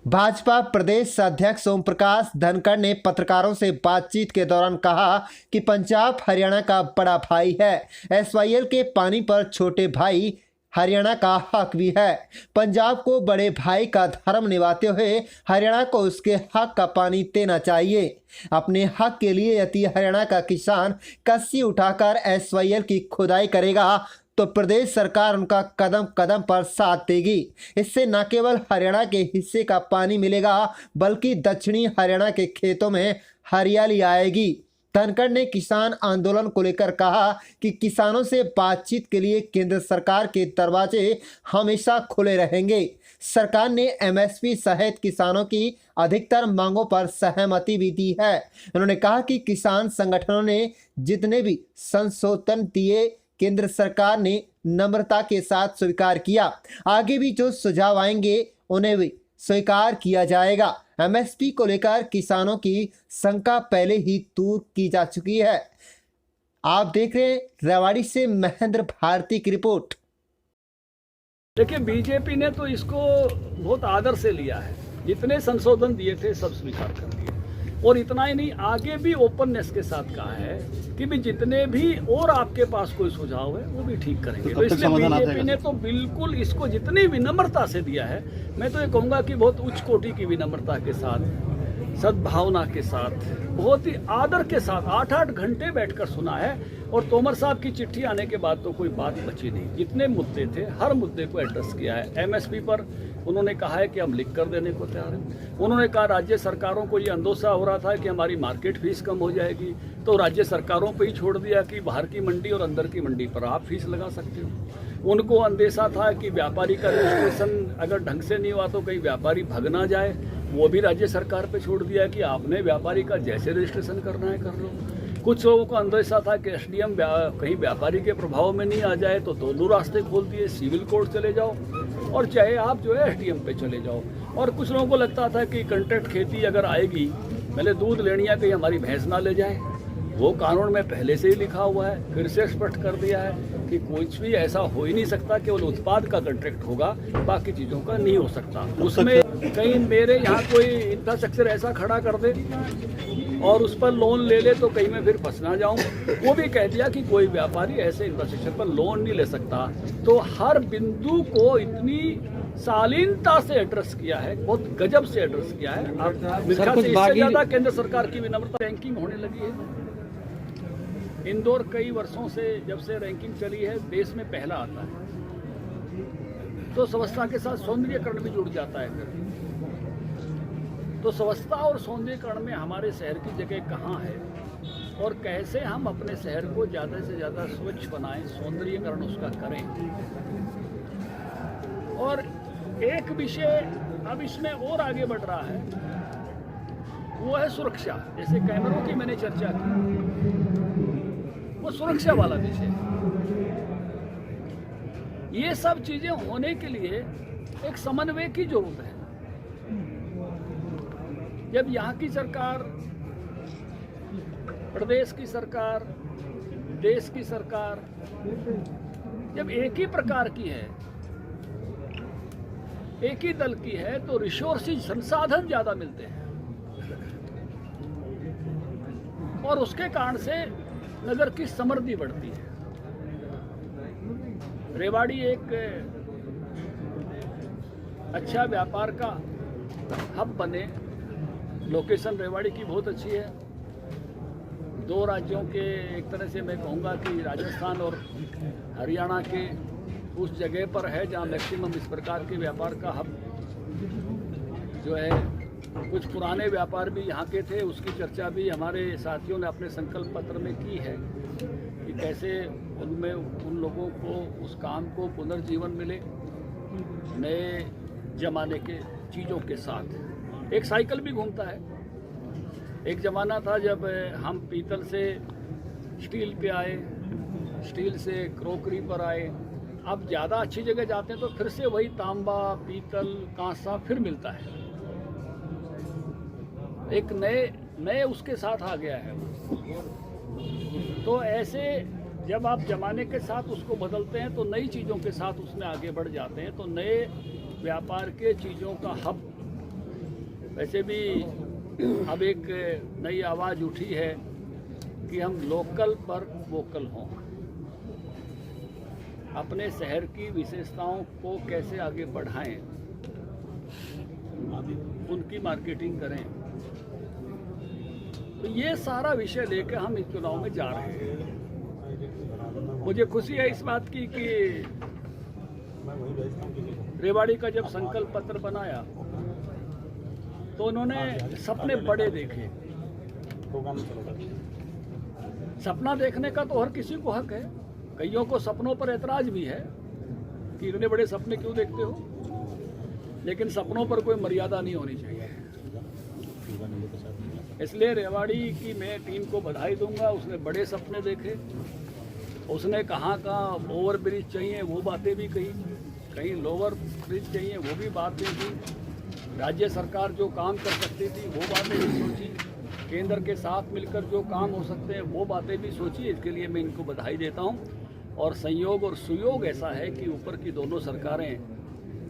भाजपा प्रदेश अध्यक्ष ओम प्रकाश धनखड़ ने पत्रकारों से बातचीत के दौरान कहा कि पंजाब हरियाणा का बड़ा भाई है। एसवाईएल के पानी पर छोटे भाई हरियाणा का हक भी है। पंजाब को बड़े भाई का धर्म निभाते हुए हरियाणा को उसके हक का पानी देना चाहिए। अपने हक के लिए यदि हरियाणा का किसान कस्सी उठाकर एसवाईएल की खुदाई करेगा तो प्रदेश सरकार उनका कदम कदम पर साथ देगी। इससे न केवल हरियाणा के हिस्से का पानी मिलेगा बल्कि दक्षिणी हरियाणा के खेतों में हरियाली आएगी। धनखड़ ने किसान आंदोलन को लेकर कहा कि किसानों से बातचीत के लिए केंद्र सरकार के दरवाजे हमेशा खुले रहेंगे। सरकार ने एमएसपी सहित किसानों की अधिकतर मांगों पर सहमति भी दी है। उन्होंने कहा कि किसान संगठनों ने जितने भी संशोधन दिए केंद्र सरकार ने नम्रता के साथ स्वीकार किया। आगे भी जो सुझाव आएंगे उन्हें भी स्वीकार किया जाएगा। एमएसपी को लेकर किसानों की शंका पहले ही दूर की जा चुकी है। आप देख रहे हैं रेवाड़ी से महेंद्र भारती की रिपोर्ट। देखिए, बीजेपी ने तो इसको बहुत आदर से लिया है। जितने संशोधन दिए थे सब स्वीकार कर दिए, और इतना ही नहीं, आगे भी ओपननेस के साथ कहा है कि भी जितने भी और आपके पास कोई सुझाव है वो भी ठीक करेंगे। तो इसलिए बीजेपी ने तो बिल्कुल इसको जितनी विनम्रता से दिया है, मैं तो ये कहूँगा कि बहुत उच्च कोटि की विनम्रता के साथ, सद्भावना के साथ, बहुत ही आदर के साथ 8-8 घंटे बैठकर सुना है। और तोमर साहब की चिट्ठी आने के बाद तो कोई बात बची नहीं। जितने मुद्दे थे हर मुद्दे को एड्रेस किया है। एमएसपी पर उन्होंने कहा है कि हम लिख कर देने को तैयार हैं। उन्होंने कहा राज्य सरकारों को ये अंदोसा हो रहा था कि हमारी मार्केट फीस कम हो जाएगी, तो राज्य सरकारों पे ही छोड़ दिया कि बाहर की मंडी और अंदर की मंडी पर आप फीस लगा सकते हो। उनको अंदेशा था कि व्यापारी का रजिस्ट्रेशन अगर ढंग से नहीं हुआ तो कहीं व्यापारी भाग ना जाए, वो भी राज्य सरकार पे छोड़ दिया कि आपने व्यापारी का जैसे रजिस्ट्रेशन करना है कर लो। कुछ लोगों को अंदेशा था कि एसडीएम कहीं व्यापारी के प्रभाव में नहीं आ जाए, तो दोनों रास्ते खोल दिए, सिविल कोर्ट चले जाओ और चाहे आप जो है एसडीएम पे चले जाओ। और कुछ लोगों को लगता था कि कॉन्ट्रैक्ट खेती अगर आएगी, पहले दूध लेनिया कहीं हमारी भैंस ना ले जाए, वो कानून में पहले से ही लिखा हुआ है। फिर से स्पष्ट कर दिया है कि कुछ भी ऐसा हो ही नहीं सकता, केवल उत्पाद का कॉन्ट्रैक्ट होगा, बाकी चीज़ों का नहीं हो सकता। उसमें कहीं मेरे यहाँ कोई इंफ्रास्ट्रक्चर ऐसा खड़ा कर दे और उस पर लोन ले ले तो कहीं मैं फिर फंस ना जाऊँ। वो भी कह दिया कि कोई व्यापारी ऐसे इंफ्रास्ट्रक्चर पर लोन नहीं ले सकता। तो हर बिंदु को इतनी शालीनता से एड्रेस किया है, बहुत गजब से एड्रेस किया है। इससे ज़्यादा केंद्र सरकार की विनम्रता। रैंकिंग होने लगी है। इंदौर कई वर्षों से, जब से रैंकिंग चली है, देश में पहला आता है। तो स्वच्छता के साथ सौंदर्यीकरण भी जुड़ जाता है। फिर तो स्वच्छता और सौंदर्यीकरण में हमारे शहर की जगह कहाँ है और कैसे हम अपने शहर को ज़्यादा से ज़्यादा स्वच्छ बनाएं, सौंदर्यीकरण उसका करें। और एक विषय अब इसमें और आगे बढ़ रहा है, वो है सुरक्षा। जैसे कैमरों की मैंने चर्चा की, वो सुरक्षा वाला विषय। ये सब चीजें होने के लिए एक समन्वय की जरूरत है। जब यहाँ की सरकार, प्रदेश की सरकार, देश की सरकार जब एक ही प्रकार की है, एक ही दल की है, तो रिसोर्सेज, संसाधन ज्यादा मिलते हैं और उसके कारण से नगर की समृद्धि बढ़ती है। रेवाड़ी एक अच्छा व्यापार का हब बने। लोकेशन रेवाड़ी की बहुत अच्छी है। 2 राज्यों के, एक तरह से मैं कहूँगा कि राजस्थान और हरियाणा के उस जगह पर है जहाँ मैक्सिमम इस प्रकार के व्यापार का हब जो है। कुछ पुराने व्यापार भी यहाँ के थे, उसकी चर्चा भी हमारे साथियों ने अपने संकल्प पत्र में की है कि कैसे उनमें उन लोगों को उस काम को पुनर्जीवन मिले नए जमाने के चीज़ों के साथ। एक साइकिल भी घूमता है। एक ज़माना था जब हम पीतल से स्टील पे आए, स्टील से क्रोकरी पर आए। अब ज़्यादा अच्छी जगह जाते हैं तो फिर से वही तांबा, पीतल, कांसा फिर मिलता है। एक नए उसके साथ आ गया है। तो ऐसे जब आप जमाने के साथ उसको बदलते हैं तो नई चीज़ों के साथ उसमें आगे बढ़ जाते हैं। तो नए व्यापार के चीज़ों का हब वैसे भी अब एक नई आवाज़ उठी है कि हम लोकल पर वोकल हों, अपने शहर की विशेषताओं को कैसे आगे बढ़ाएं, उनकी मार्केटिंग करें। तो ये सारा विषय लेकर हम इस चुनाव में जा रहे हैं। मुझे खुशी है इस बात की कि रेवाड़ी का जब संकल्प पत्र बनाया तो उन्होंने सपने बड़े देखे। सपना देखने का तो हर किसी को हक है। कईयों को सपनों पर ऐतराज भी है कि इतने बड़े सपने क्यों देखते हो, लेकिन सपनों पर कोई मर्यादा नहीं होनी चाहिए। इसलिए रेवाड़ी की मैं टीम को बधाई दूंगा। उसने बड़े सपने देखे, उसने कहाँ ओवर ब्रिज चाहिए वो बातें भी कही, कहीं लोअर ब्रिज चाहिए वो भी बातें की। राज्य सरकार जो काम कर सकती थी वो बातें भी सोची, केंद्र के साथ मिलकर जो काम हो सकते हैं वो बातें भी सोची। इसके लिए मैं इनको बधाई देता हूँ। और संयोग और सुयोग ऐसा है कि ऊपर की दोनों सरकारें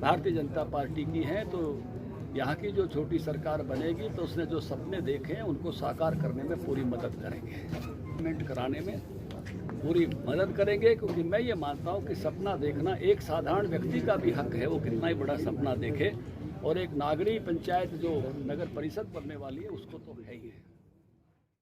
भारतीय जनता पार्टी की हैं, तो यहाँ की जो छोटी सरकार बनेगी तो उसने जो सपने देखे हैं उनको साकार करने में पूरी मदद करेंगे, इम्प्लीमेंट कराने में पूरी मदद करेंगे। क्योंकि मैं ये मानता हूँ कि सपना देखना एक साधारण व्यक्ति का भी हक है, वो कितना ही बड़ा सपना देखे। और एक नागरिक पंचायत जो नगर परिषद बनने वाली है उसको तो है ही है।